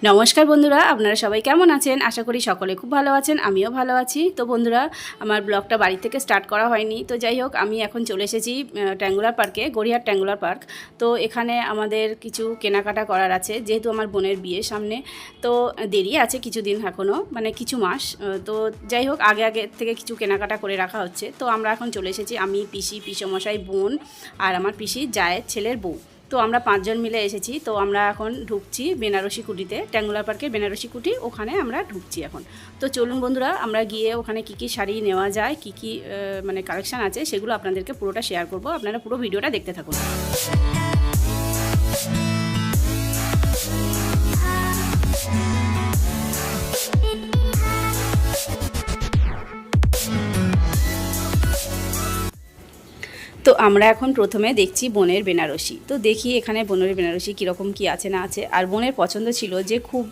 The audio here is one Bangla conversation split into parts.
নমস্কার বন্ধুরা, আপনারা সবাই কেমন আছেন? আশা করি সকলে খুব ভালো আছেন, আমিও ভালো আছি। তো বন্ধুরা, আমার ব্লগটা বাড়ি থেকে স্টার্ট করা হয়নি। তো যাই হোক, আমি এখন চলে এসেছি ট্যাঙ্গুলার পার্কে, গড়িয়াহাট ট্যাঙ্গুলার পার্ক। তো এখানে আমাদের কিছু কেনাকাটা করার আছে, যেহেতু আমার বোনের বিয়ে সামনে। তো দেরি আছে কিছুদিন এখনও, মানে কিছু মাস। তো যাই হোক, আগে থেকে কিছু কেনাকাটা করে রাখা হচ্ছে। তো আমরা এখন চলে এসেছি, আমি, পিসি, পিসমশাই, বোন আর আমার পিসি জায়ের ছেলের বউ। তো আমরা 5 জন মিলে এসেছি। তো আমরা এখন ঢুকছি বেনারসি কুটিতে, ট্যাঙ্গুলার পার্কের বেনারসি কুটি, ওখানে আমরা ঢুকছি এখন। তো চলুন বন্ধুরা, আমরা গিয়ে ওখানে কী শাড়ি নেওয়া যায়, কী মানে কালেকশান আছে, সেগুলো আপনাদেরকে পুরোটা শেয়ার করব। আপনারা পুরো ভিডিওটা দেখতে থাকুন। তো আমরা এখন প্রথমে দেখছি বোনের বেনারসি। তো দেখি এখানে বোনের বেনারসি কীরকম কী আছে না আছে। আর বোনের পছন্দ ছিল যে খুব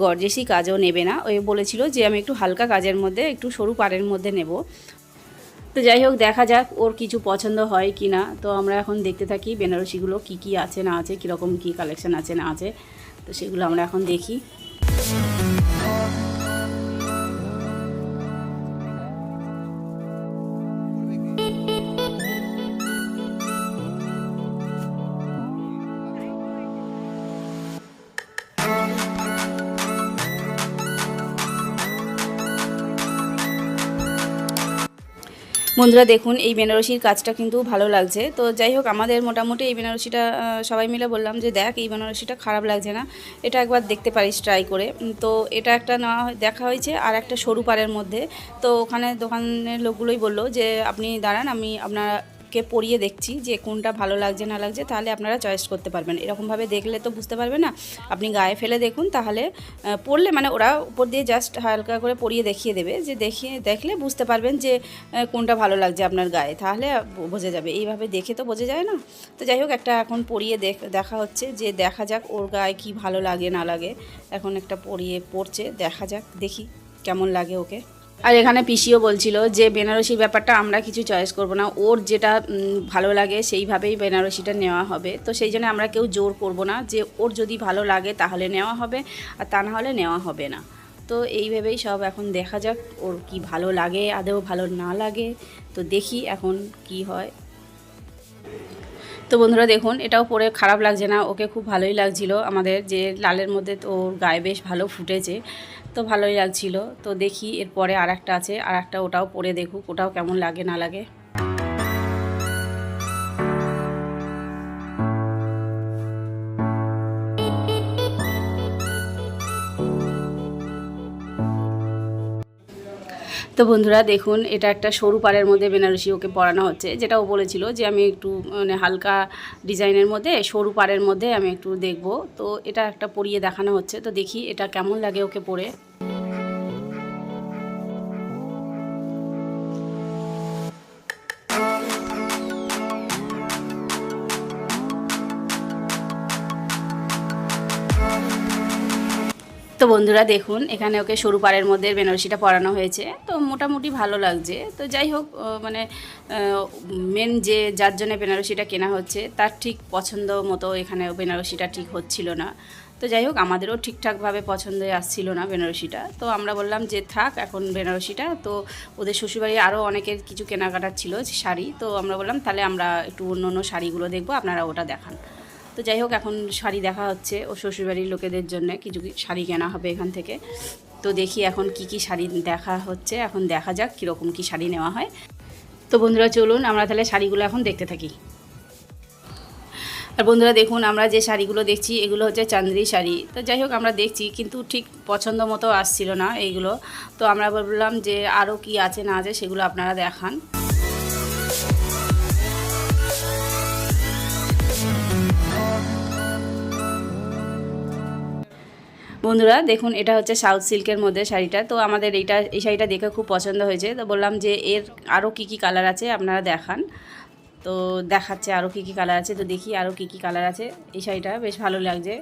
গর্জেসি কাজও নেবে না, ওই বলেছিল যে আমি একটু হালকা কাজের মধ্যে, একটু সরু পাড়ের মধ্যে নেব। তো যাই হোক, দেখা যাক ওর কিছু পছন্দ হয় কি না। তো আমরা এখন দেখতে থাকি বেনারসিগুলো কী আছে না আছে, কীরকম কী কালেকশান আছে না আছে। তো সেগুলো আমরা এখন দেখি। বন্ধুরা দেখুন, এই বেনারসির কাজটা কিন্তু ভালো লাগছে। তো যাই হোক, আমাদের মোটামুটি এই বেনারসিটা সবাই মিলে বললাম যে দেখ, এই বেনারসিটা খারাপ লাগছে না, এটা একবার দেখতে পারিস ট্রাই করে। তো এটা একটা নেওয়া দেখা হয়েছে, আর একটা সরু পাড়ের মধ্যে। তো ওখানে দোকানের লোকগুলোই বললো যে আপনি দাঁড়ান, আমি কে পরিয়ে দেখছি যে কোনটা ভালো লাগছে না লাগছে, তাহলে আপনারা চয়েস করতে পারবেন। এরকমভাবে দেখলে তো বুঝতে পারবেন না, আপনি গায়ে ফেলে দেখুন, তাহলে পরলে মানে ওরা উপর দিয়ে জাস্ট হালকা করে পরিয়ে দেখিয়ে দেবে, যে দেখলে বুঝতে পারবেন যে কোনটা ভালো লাগছে আপনার গায়ে, তাহলে বোঝা যাবে। এইভাবে দেখে তো বোঝা যায় না। তো যাই হোক, একটা এখন পরিয়ে দেখা হচ্ছে, যে দেখা যাক ওর গায়ে কি ভালো লাগে না লাগে। এখন একটা পরছে, দেখা যাক, দেখি কেমন লাগে ওকে। আর এখানে পিসিও বলছিল যে বেনারসির ব্যাপারটা আমরা কিছু চয়েস করব না, ওর যেটা ভালো লাগে সেইভাবেই বেনারসিটা নেওয়া হবে। তো সেই জন্য আমরা কেউ জোর করব না, যে ওর যদি ভালো লাগে তাহলে নেওয়া হবে, আর তা না হলে নেওয়া হবে না। তো এইভাবেই সব এখন দেখা যাক ওর কি ভালো লাগে, আদৌ ভালো না লাগে। তো দেখি এখন কি হয়। তো বন্ধুরা দেখুন, এটাও পরে খারাপ লাগছে না, ওকে খুব ভালোই লাগছিল। আমাদের যে লালের মধ্যে তো ওর গায়ে বেশ ভালো ফুটেছে, তো ভালোই লাগছিল। তো দেখি এরপরে আর একটা আছে, আর একটা ওটাও পরে দেখুক, ওটাও কেমন লাগে না লাগে। তো বন্ধুরা দেখুন, এটা একটা সরু পাড়ের মধ্যে বেনারসি ওকে পরানো হচ্ছে, যেটা ও বলেছিল যে আমি একটু মানে হালকা ডিজাইনের মধ্যে, সরু পাড়ের মধ্যে আমি একটু দেখব। তো এটা একটা পরিয়ে দেখানো হচ্ছে, তো দেখি এটা কেমন লাগে ওকে পরে। তো বন্ধুরা দেখুন, এখানে ওকে সরু পাড়ের মধ্যে বেনারসিটা পরানো হয়েছে, তো মোটামুটি ভালো লাগছে। তো যাই হোক, মানে মেন যে যার জন্য বেনারসিটা কেনা হচ্ছে তার ঠিক পছন্দ মতো এখানে বেনারসিটা ঠিক হচ্ছিল না। তো যাই হোক, আমাদেরও ঠিকঠাকভাবে পছন্দে আসছিল না বেনারসিটা। তো আমরা বললাম যে থাক এখন বেনারসিটা। তো ওদের শ্বশুরবাড়ি আরও অনেকের কিছু কেনাকাটার ছিল শাড়ি, তো আমরা বললাম তাহলে আমরা একটু অন্য শাড়িগুলো দেখবো, আপনারা ওটা দেখান। তো যাই হোক, এখন শাড়ি দেখা হচ্ছে, ও শ্বশুরবাড়ির লোকেদের জন্য কিছু শাড়ি কেনা হবে এখান থেকে। তো দেখি এখন কি শাড়ি দেখা হচ্ছে, এখন দেখা যাক কীরকম কী শাড়ি নেওয়া হয়। তো বন্ধুরা চলুন, আমরা তাহলে শাড়িগুলো এখন দেখতে থাকি। আর বন্ধুরা দেখুন, আমরা যে শাড়িগুলো দেখছি এগুলো হচ্ছে চান্দেরি শাড়ি। তো যাই হোক, আমরা দেখছি কিন্তু ঠিক পছন্দ মতো আসছিল না এইগুলো। তো আমরা বললাম যে আরও কি আছে না আছে সেগুলো আপনারা দেখান। বন্ধুরা দেখুন, এটা হচ্ছে সাউথ সিল্কের মধ্যে শাড়িটা। তো আমাদের এই শাড়িটা দেখে খুব পছন্দ হয়েছে। তো বললাম যে এর আরও কি কালার আছে আপনারা দেখান। তো দেখাচ্ছে আরও কি কালার আছে। তো দেখি আরও কি কালার আছে। এই শাড়িটা বেশ ভালো লাগছে।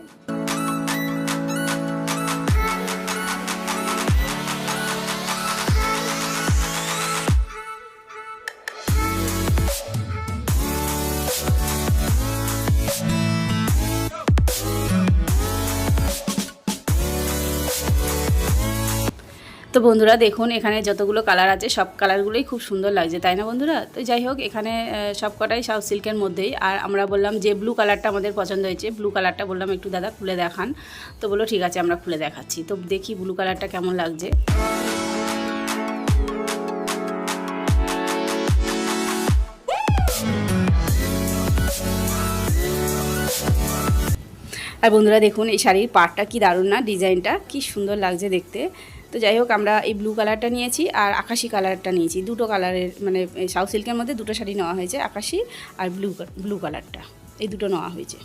তো বন্ধুরা দেখুন এখানে যতগুলো কালার আছে সব কালারগুলোই খুব সুন্দর লাগছে, তাই না বন্ধুরা? তো যাই হোক এখানে সব কটাই সাউথ সিল্কের মধ্যেই। আর আমরা বললাম যে ব্লু কালারটা আমাদের পছন্দ হয়েছে, ব্লু কালারটা বললাম একটু দাদা খুলে দেখান। তো বললো ঠিক আছে আমরা খুলে দেখাচ্ছি। তো দেখি ব্লু কালারটা কেমন লাগছে। আর বন্ধুরা দেখুন এই শাড়ির পাড়টা কি দারুণ না, ডিজাইনটা কি সুন্দর লাগছে দেখতে। তো যাই হোক আমরা এই ব্লু কালারটা নিয়েছি আর আকাশি কালারটা নিয়েছি, দুটো কালারের মানে সাউথ সিল্কের মধ্যে দুটো শাড়ি নেওয়া হয়েছে, আকাশি আর ব্লু কালারটা, এই দুটো নেওয়া হয়েছে।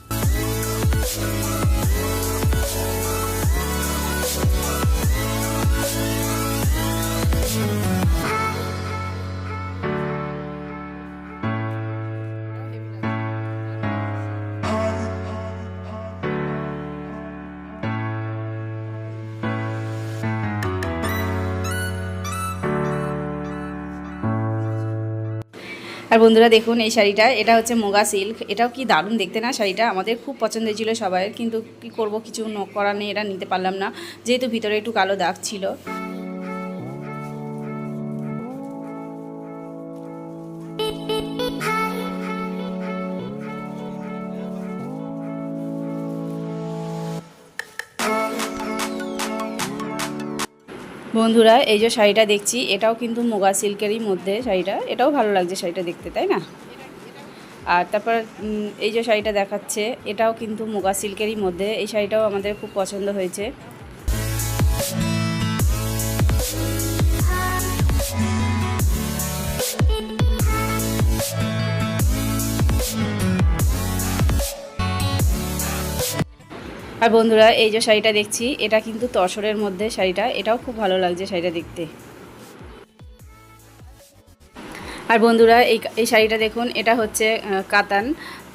আর বন্ধুরা দেখুন এই শাড়িটা, এটা হচ্ছে মোগা সিল্ক, এটাও কি দারুণ দেখতে না শাড়িটা, আমাদের খুব পছন্দ হয়েছিল সবাইয়ের, কিন্তু কি করব কিছু করার নেই, এটা নিতে পারলাম না যেহেতু ভিতরে একটু কালো দাগ ছিল। বন্ধুরা এই যে শাড়িটা দেখছি এটাও কিন্তু মুগা সিল্কেরই মধ্যে শাড়িটা, এটাও ভালো লাগছে শাড়িটা দেখতে, তাই না? আর তারপর এই যে শাড়িটা দেখাচ্ছে এটাও কিন্তু মুগা সিল্কেরই মধ্যে, এই শাড়িটাও আমাদের খুব পছন্দ হয়েছে। আর বন্ধুরা এই যে শাড়িটা দেখছি এটা কিন্তু তসরের মধ্যে শাড়িটা, এটাও খুব ভালো লাগছে শাড়িটা দেখতে। আর বন্ধুরা এই শাড়িটা দেখুন, এটা হচ্ছে কাতান।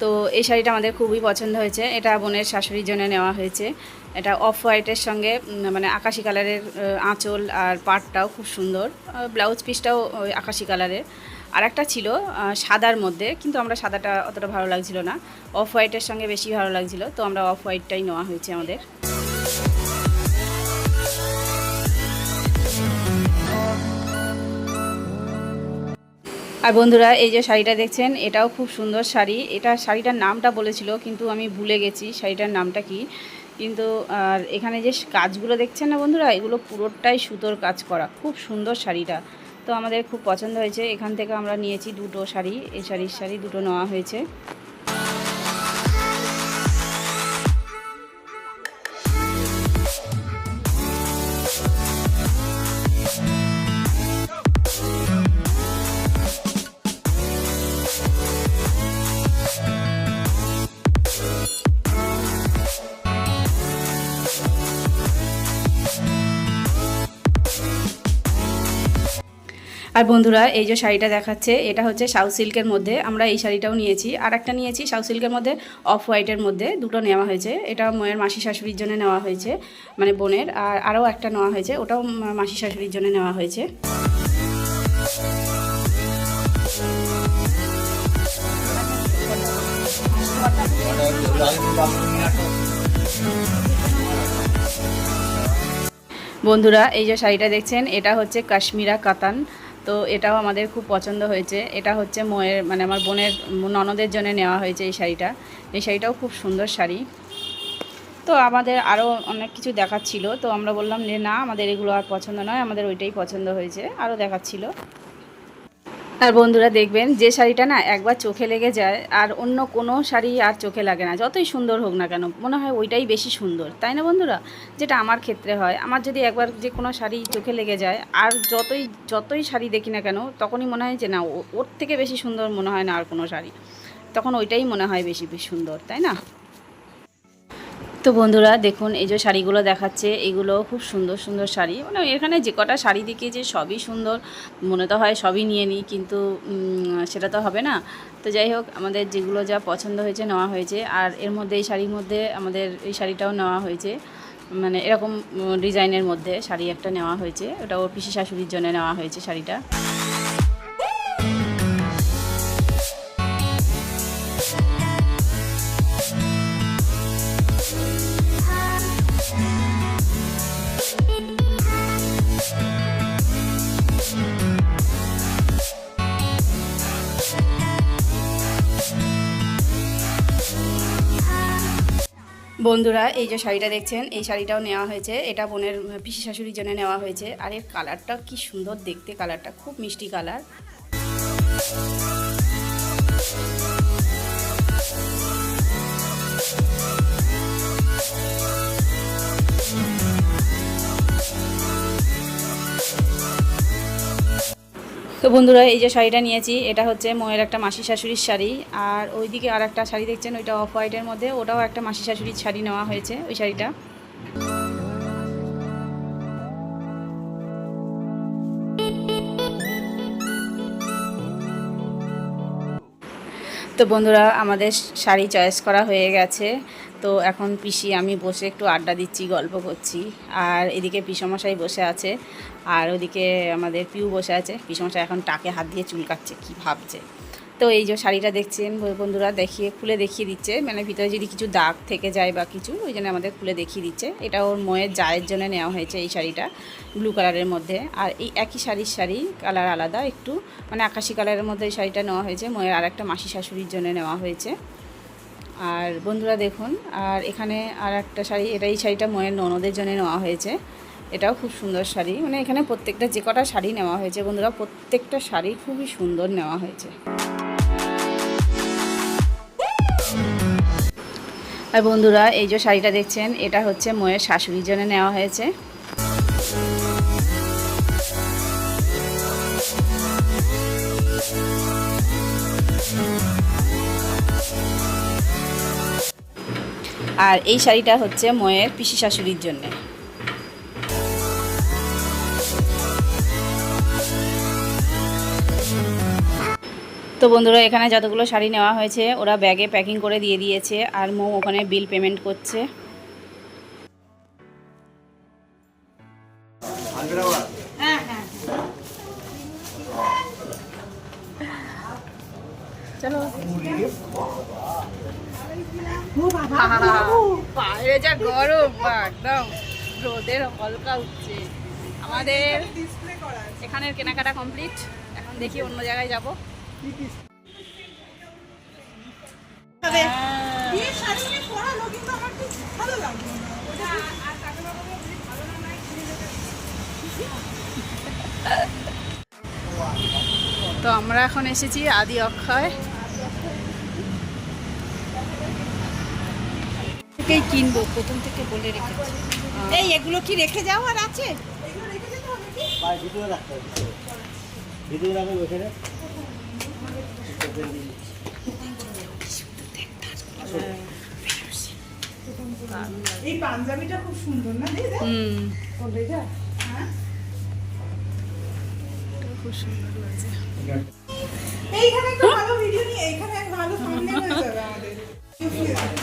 তো এই শাড়িটা আমাদের খুবই পছন্দ হয়েছে, এটা বোনের শাশুড়ির জন্য নেওয়া হয়েছে। এটা অফ হোয়াইটের সঙ্গে মানে আকাশি কালারের আঁচল আর পাড়টাও খুব সুন্দর, ব্লাউজ পিসটাও আকাশি কালারের। আর একটা ছিল সাদার মধ্যে, কিন্তু আমরা সাদাটা অতটা ভালো লাগছিল না, অফ হোয়াইটের সঙ্গে বেশি ভালো লাগছিল, তো আমরা অফ হোয়াইটটাই নেওয়া হয়েছে আমাদের। আর বন্ধুরা এই যে শাড়িটা দেখছেন এটাও খুব সুন্দর শাড়ি, এটা শাড়িটার নামটা বলেছিল কিন্তু আমি ভুলে গেছি শাড়িটার নামটা কি। কিন্তু আর এখানে যে কাজগুলো দেখছেন না বন্ধুরা, এগুলো পুরোটাই সুতোর কাজ করা, খুব সুন্দর শাড়িটা। তো আমাদের খুব পছন্দ হয়েছে, এখান থেকে আমরা নিয়েছি দুটো শাড়ি, এই শাড়ি দুটো নেওয়া হয়েছে। আর বন্ধুরা এই যে শাড়িটা দেখাচ্ছে এটা হচ্ছে সাউথ সিল্কের মধ্যে, আমরা এই শাড়িটাও নিয়েছি, আর একটা নিয়েছি সাউথ সিল্কের মধ্যে অফ হোয়াইটের মধ্যে, দুটো নেওয়া হয়েছে। এটা মেয়ের মাসি শাশুড়ির জন্য নেওয়া হয়েছে, মানে বোনের। আর আরও একটা নেওয়া হয়েছে, ওটাও মাসি শাশুড়ির জন্য নেওয়া হয়েছে। বন্ধুরা এই যে শাড়িটা দেখছেন এটা হচ্ছে কাশ্মীরা কাতান। তো এটাও আমাদের খুব পছন্দ হয়েছে, এটা হচ্ছে মেয়ের মানে আমার বোনের ননদের জন্য নেওয়া হয়েছে এই শাড়িটা। এই শাড়িটাও খুব সুন্দর শাড়ি। তো আমাদের আরও অনেক কিছু দেখাচ্ছিল, তো আমরা বললাম যে না আমাদের এগুলো আর পছন্দ নয়, আমাদের ওইটাই পছন্দ হয়েছে, আরও দেখাচ্ছিল। আর বন্ধুরা দেখবেন যে শাড়িটা না একবার চোখে লেগে যায় আর অন্য কোনো শাড়ি আর চোখে লাগে না, যতই সুন্দর হোক না কেন মনে হয় ওইটাই বেশি সুন্দর, তাই না বন্ধুরা? যেটা আমার ক্ষেত্রে হয়, আমার যদি একবার যে কোনো শাড়ি চোখে লেগে যায় আর যতই শাড়ি দেখি না কেন তখনই মনে হয় যে না ওর থেকে বেশি সুন্দর মনে হয় না আর কোনো শাড়ি, তখন ওইটাই মনে হয় বেশি সুন্দর, তাই না? তো বন্ধুরা দেখুন এই যে শাড়িগুলো দেখাচ্ছে এগুলো খুব সুন্দর সুন্দর শাড়ি, মানে এখানে যে কটা শাড়ি দেখি যে সবই সুন্দর, মনে তো হয় সবই নিয়ে নিই, কিন্তু সেটা তো হবে না। তো যাই হোক আমাদের যেগুলো যা পছন্দ হয়েছে নেওয়া হয়েছে। আর এর মধ্যে এই শাড়ির মধ্যে আমাদের এই শাড়িটাও নেওয়া হয়েছে, মানে এরকম ডিজাইনের মধ্যে শাড়ি একটা নেওয়া হয়েছে, ওটা ওর পিসি শাশুড়ির জন্য নেওয়া হয়েছে শাড়িটা। বন্ধুরা এই যে শাড়িটা দেখছেন, এই শাড়িটাও নেওয়া হয়েছে। এটা বোনের পিসি শাশুড়ির জন্য নেওয়া হয়েছে। আর এর কালারটা কি সুন্দর দেখতে, কালারটা খুব মিষ্টি কালার। তো বন্ধুরা এই যে শাড়িটা নিয়েছি, এটা হচ্ছে মোয়ের একটা মাসি শাশুড়ির শাড়ি। আর ওইদিকে আর একটা শাড়ি দেখছেন, ওইটা অফ হোয়াইটের মধ্যে, ওটাও একটা মাসি শাশুড়ির শাড়ি নেওয়া হয়েছে ওই শাড়িটা। তো বন্ধুরা আমাদের শাড়ি চয়েস করা হয়ে গেছে। তো এখন পিসি আমি বসে একটু আড্ডা দিচ্ছি, গল্প করছি। আর এদিকে পিসমশাই বসে আছে, আর ওদিকে আমাদের পিউ বসে আছে। পিসমশাই এখন টাকে হাত দিয়ে চুল কাটছে, কী ভাবছে। তো এই যে শাড়িটা দেখছেন বন্ধুরা, খুলে দেখিয়ে দিচ্ছে, মানে ভিতরে যদি কিছু দাগ থেকে যায় বা কিছু, ওই জন্য আমাদের খুলে দেখিয়ে দিচ্ছে। এটা ওর মোয়ের জায়ের জন্য নেওয়া হয়েছে এই শাড়িটা, ব্লু কালারের মধ্যে। আর এই একই শাড়ি কালার আলাদা একটু, মানে আকাশি কালারের মধ্যে এই শাড়িটা নেওয়া হয়েছে। মোয়ের আর একটা মাসি শাশুড়ির জন্য নেওয়া হয়েছে। আর বন্ধুরা দেখুন, আর এখানে আর একটা শাড়ি, এই শাড়িটা মোয়ের ননদের জন্য নেওয়া হয়েছে। এটাও খুব সুন্দর শাড়ি, মানে এখানে প্রত্যেকটা যে কটা শাড়ি নেওয়া হয়েছে বন্ধুরা, প্রত্যেকটা শাড়ি খুবই সুন্দর নেওয়া হয়েছে। আর বন্ধুরা এই যে শাড়িটা দেখছেন, এটা হচ্ছে মোয়ের শাশুড়ির জন্য নেওয়া হয়েছে। আর এই শাড়িটা হচ্ছে মোয়ের পিসি শাশুড়ির জন্যে। তো বন্ধুরা এখানে যতগুলো শাড়ি নেওয়া হয়েছে ওরা ব্যাগে প্যাকিং করে দিয়ে দিয়েছে, আর মৌ ওখানে বিল পেমেন্ট করছে। চলো বাইরে যা গরম, একদম রোদের হলকা উঠছে। আমাদের এখানের কেনাকাটা কমপ্লিট, এখন দেখি অন্য জায়গায় যাবো। তো আমরা এখন এসেছি আদি অক্ষয়, থেকেই কিনবো, প্রথম থেকে বলে রেখেছি। এই এগুলো কি রেখে যাও আর আছে? এই পাঞ্জাবিটা খুব সুন্দর না দিদি? হ্যাঁ খুব সুন্দর লাগছে। এইখানে একটা ভালো ভিডিও নিয়ে এইখানে এক ভালো থাম্বনেল হয়ে যাবে আমাদের।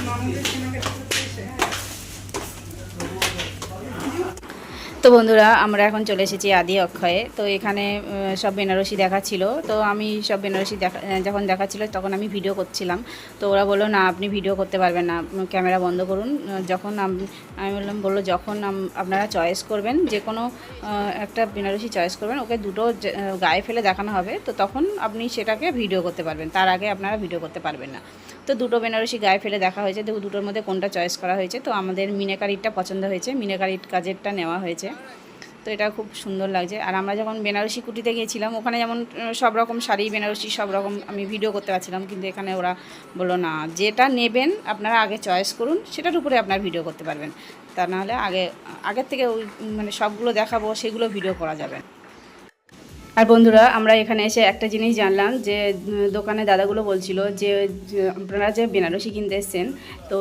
ননদের কেনাকাটা করতে এসে। তো বন্ধুরা আমরা এখন চলে এসেছি আদি অক্ষয়ে। তো এখানে সব বেনারসি দেখাচ্ছিল, তো আমি সব বেনারসি যখন দেখাচ্ছিল তখন আমি ভিডিও করছিলাম। তো ওরা বললো না আপনি ভিডিও করতে পারবেন না, ক্যামেরা বন্ধ করুন। যখন আমি বললো যখন আপনারা চয়েস করবেন, যে কোনো একটা বেনারসি চয়েস করবেন, ওকে দুটো গায়ে ফেলে দেখানো হবে, তো তখন আপনি সেটাকে ভিডিও করতে পারবেন, তার আগে আপনারা ভিডিও করতে পারবেন না। তো দুটো বেনারসি গায়ে ফেলে দেখা হয়েছে, তো দুটোর মধ্যে কোনটা চয়েস করা হয়েছে। তো আমাদের মিনাকারিটা পছন্দ হয়েছে, মিনাকারির কাজেরটা নেওয়া হয়েছে। তো এটা খুব সুন্দর লাগছে। আর আমরা যখন বেনারসি কুটিতে গিয়েছিলাম, ওখানে যেমন সব রকম শাড়ি বেনারসি সব রকম আমি ভিডিও করতে পারছিলাম, কিন্তু এখানে ওরা বললো না, যেটা নেবেন আপনারা আগে চয়েস করুন, সেটার উপরে আপনার ভিডিও করতে পারবেন, তা নাহলে আগের থেকে ওই মানে সবগুলো দেখাবো সেগুলো ভিডিও করা যাবে। আর বন্ধুরা আমরা এখানে এসে একটা জিনিস জানলাম, যে দোকানে দাদাগুলো বলছিল যে আপনারা যে বেনারসি কিনতে এসছেন, তো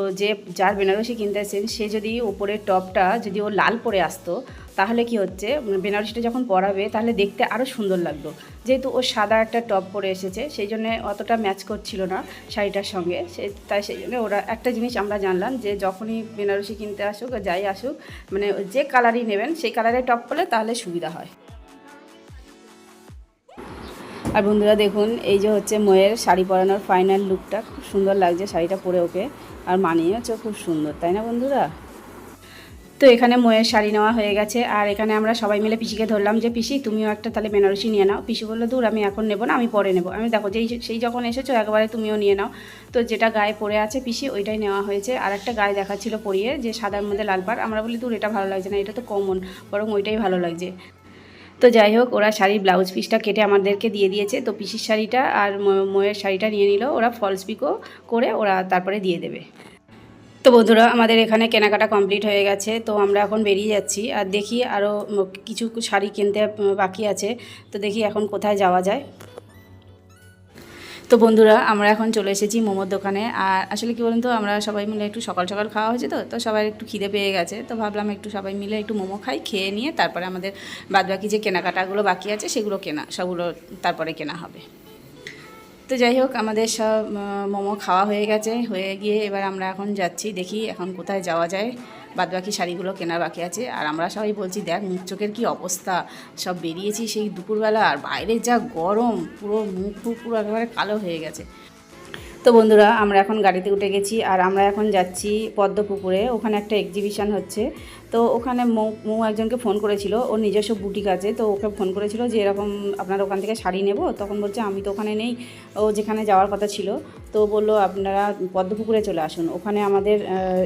যার বেনারসি কিনতে এসছেন সে যদি ওপরের টপটা যদি ও লাল পরে আসতো, তাহলে কি হচ্ছে, বেনারসিটা যখন পরাবে তাহলে দেখতে আরও সুন্দর লাগতো। যেহেতু ও সাদা একটা টপ পরে এসেছে, সেই জন্য অতটা ম্যাচ করছিল না শাড়িটার সঙ্গে, তাই সেই জন্য ওরা একটা জিনিস আমরা জানলাম, যে যখনই বেনারসি কিনতে আসুক আর যাই আসুক, মানে যে কালারই নেবেন সেই কালারের টপ পরলে তাহলে সুবিধা হয়। আর বন্ধুরা দেখুন, এই যে হচ্ছে মোয়ের শাড়ি পরানোর ফাইনাল লুকটা, খুব সুন্দর লাগছে শাড়িটা পরে ওকে, আর মানিয়েছে খুব সুন্দর, তাই না বন্ধুরা? তো এখানে ময়ের শাড়ি নেওয়া হয়ে গেছে, আর এখানে আমরা সবাই মিলে পিসিকে ধরলাম যে পিসি তুমিও একটা তাহলে বেনারসি নিয়ে নাও। পিসি বললো দূর আমি এখন নেবো না, আমি পরে নেবো। আমি দেখো সেই যখন এসেছো একবারে তুমিও নিয়ে নাও। তো যেটা গায়ে পরে আছে পিসি ওইটাই নেওয়া হয়েছে। আর একটা গায়ে দেখাচ্ছিল পরিয়ে যে সাদার মধ্যে লাল পাড়, আমরা বলি দূর এটা ভালো লাগছে না, এটা তো কমন, বরং ওইটাই ভালো লাগছে। তো যাই হোক ওরা শাড়ির ব্লাউজ পিসটা কেটে আমাদেরকে দিয়ে দিয়েছে। তো পিসির শাড়িটা আর ময়ের শাড়িটা নিয়ে নিল, ওরা ফলস পিকো করে ওরা তারপরে দিয়ে দেবে। তো বন্ধুরা আমাদের এখানে কেনাকাটা কমপ্লিট হয়ে গেছে, তো আমরা এখন বেরিয়ে যাচ্ছি। আর দেখি আরও কিছু শাড়ি কিনতে বাকি আছে, তো দেখি এখন কোথায় যাওয়া যায়। তো বন্ধুরা আমরা এখন চলে এসেছি মোমোর দোকানে। আর আসলে কি বলুন তো, আমরা সবাই মিলে একটু সকাল সকাল খাওয়া হয়েছে, তো সবাই একটু খিদে পেয়ে গেছে। তো ভাবলাম একটু সবাই মিলে একটু মোমো খাই, খেয়ে নিয়ে তারপরে আমাদের বাদবাকি যে কেনাকাটাগুলো বাকি আছে সেগুলো সবগুলো তারপরে কেনা হবে। তো যাই হোক আমাদের সব মোমো খাওয়া হয়ে গেছে, হয়ে গিয়ে এবার আমরা এখন যাচ্ছি, দেখি এখন কোথায় যাওয়া যায়। বাদবাকি শাড়িগুলো কেনার বাকি আছে। আর আমরা সবাই বলছি দেখ মুখ চোখের কী অবস্থা, সব বেরিয়েছি সেই দুপুরবেলা, আর বাইরে যা গরম, পুরো মুখ পুরো একেবারে কালো হয়ে গেছে। তো বন্ধুরা আমরা এখন গাড়িতে উঠে গেছি, আর আমরা এখন যাচ্ছি পদ্মপুকুরে। ওখানে একটা এক্সিবিশান হচ্ছে। তো ওখানে মৌ একজনকে ফোন করেছিল, ওর নিজস্ব বুটিক আছে। তো ওকে ফোন করেছিল যে এরকম আপনার ওখান থেকে শাড়ি নেব। তখন বলছে আমি তো ওখানে নেই, ও যেখানে যাওয়ার কথা ছিল। তো বললো আপনারা পদ্মপুকুরে চলে আসুন, ওখানে আমাদের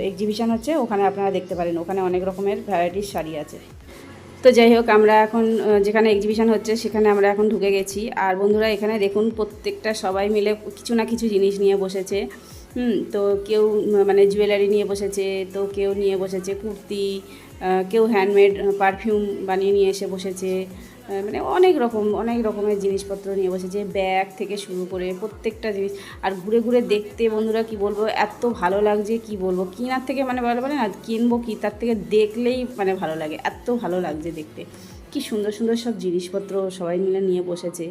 এক্সিবিশান হচ্ছে, ওখানে আপনারা দেখতে পারেন, ওখানে অনেক রকমের ভ্যারাইটিস শাড়ি আছে। তো যাই হোক আমরা এখন যেখানে এক্সিবিশান হচ্ছে সেখানে আমরা এখন ঢুকে গেছি। আর বন্ধুরা এখানে দেখুন প্রত্যেকটা সবাই মিলে কিছু না কিছু জিনিস নিয়ে বসেছে। তো কেউ মানে জুয়েলারি নিয়ে বসেছে, তো কেউ নিয়ে বসেছে কুর্তি, কেউ হ্যান্ডমেড পারফিউম বানিয়ে নিয়ে এসে বসেছে, মানে অনেক রকমের জিনিসপত্র নিয়ে বসেছে, ব্যাগ থেকে শুরু করে প্রত্যেকটা জিনিস। আর ঘুরে ঘুরে দেখতে বন্ধুরা কি বলবো, এত ভালো লাগছে কি বলবো, কেনার থেকে মানে ভালো বলে না কিনবো কি, তার থেকে দেখলেই মানে ভালো লাগে, এত ভালো লাগছে দেখতে। কি সুন্দর সুন্দর সব জিনিসপত্র সবাই মিলে নিয়ে বসেছে।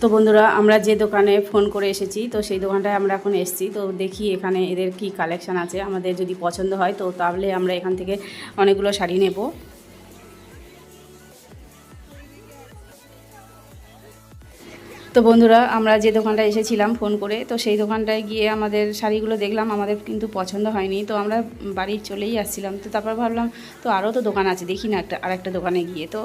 তো বন্ধুরা আমরা যে দোকানে ফোন করে এসেছি, তো সেই দোকানটায় আমরা এখন এসেছি। তো দেখি এখানে এদের কি কালেকশান আছে, আমাদের যদি পছন্দ হয় তো তাহলে আমরা এখান থেকে অনেকগুলো শাড়ি নেব। তো বন্ধুরা আমরা যে দোকানটায় এসেছিলাম ফোন করে, তো সেই দোকানটায় গিয়ে আমাদের শাড়িগুলো দেখলাম, আমাদের কিন্তু পছন্দ হয়নি। তো আমরা বাড়ি চলেই আসছিলাম। তো তারপর ভাবলাম তো আরও তো দোকান আছে, দেখি না আরেকটা দোকানে গিয়ে। তো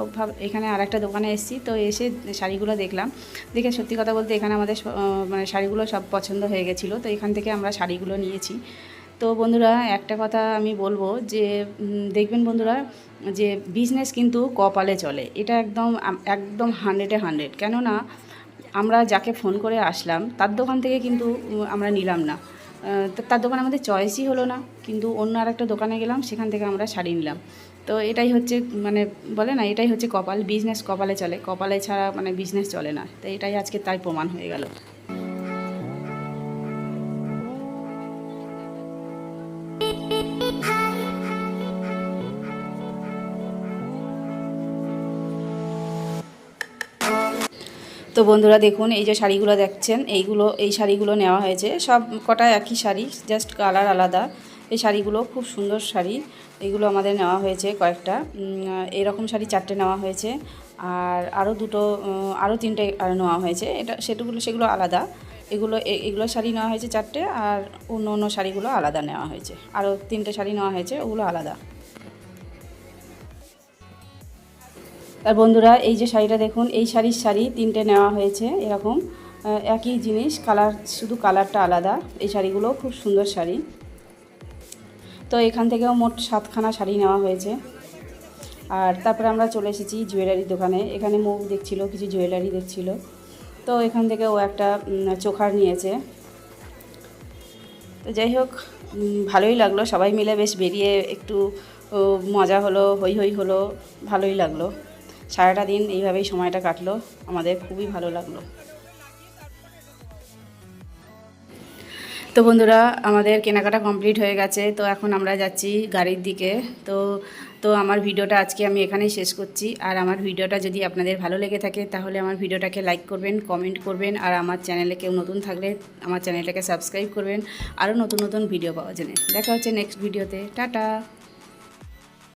এখানে আরেকটা দোকানে এসেছি। তো এসে শাড়িগুলো দেখলাম, দেখে সত্যি কথা বলতে এখানে আমাদের মানে শাড়িগুলো সব পছন্দ হয়ে গেছিলো। তো এখান থেকে আমরা শাড়িগুলো নিয়েছি। তো বন্ধুরা একটা কথা আমি বলবো যে দেখবেন বন্ধুরা যে বিজনেস কিন্তু কপালে চলে, এটা একদম একদম 100-এ 100। কেননা আমরা যাকে ফোন করে আসলাম তার দোকান থেকে কিন্তু আমরা নিলাম না, তার দোকানে আমাদের চয়েসই হলো না, কিন্তু অন্য আরেকটা দোকানে গেলাম, সেখান থেকে আমরা শাড়ি নিলাম। তো এটাই হচ্ছে মানে বলে না, এটাই হচ্ছে কপাল, বিজনেস কপালে চলে, কপালে ছাড়া মানে বিজনেস চলে না। তো এটাই আজকে তাই প্রমাণ হয়ে গেল। তো বন্ধুরা দেখুন এই যে শাড়িগুলো দেখছেন, এই শাড়িগুলো নেওয়া হয়েছে, সব কটা একই শাড়ি, জাস্ট কালার আলাদা। এই শাড়িগুলো খুব সুন্দর শাড়ি, এগুলো আমাদের নেওয়া হয়েছে কয়েকটা। এরকম শাড়ি 4টে নেওয়া হয়েছে, আর আরও 3টে নেওয়া হয়েছে, সেগুলো আলাদা। এগুলো শাড়ি নেওয়া হয়েছে 4টে, আর অন্য শাড়িগুলো আলাদা নেওয়া হয়েছে। আরও 3টে শাড়ি নেওয়া হয়েছে, ওগুলো আলাদা। আর বন্ধুরা এই যে শাড়িটা দেখুন, এই শাড়ি 3টে নেওয়া হয়েছে, এরকম একই জিনিস, কালার শুধু কালারটা আলাদা। এই শাড়িগুলো খুব সুন্দর শাড়ি। তো এখান থেকেও মোট 7খানা শাড়ি নেওয়া হয়েছে। আর তারপরে আমরা চলে এসেছি জুয়েলারির দোকানে, এখানে মুখ দেখছিল, কিছু জুয়েলারি দেখছিল। তো এখান থেকে ও একটা চোকার নিয়েছে। তো যাই হোক ভালোই লাগলো, সবাই মিলে বেশ বেরিয়ে একটু মজা হলো, হই হই হলো, ভালোই লাগলো। সারাটা দিন এইভাবেই সময়টা কাটলো, আমাদের খুবই ভালো লাগলো। তো বন্ধুরা, আমাদের কেনাকাটা কমপ্লিট হয়ে গেছে। তো এখন আমরা যাচ্ছি গাড়ির দিকে। তো তো আমার ভিডিওটা আজকে আমি এখানেই শেষ করছি। আর আমার ভিডিওটা যদি আপনাদের ভালো লেগে থাকে তাহলে আমার ভিডিওটাকে লাইক করবেন, কমেন্ট করবেন, আর আমার চ্যানেলে কেউ নতুন থাকলে আমার চ্যানেলটাকে সাবস্ক্রাইব করবেন আরও নতুন নতুন ভিডিও পাওয়ার জন্য। দেখা হচ্ছে নেক্সট ভিডিওতে। টাটা।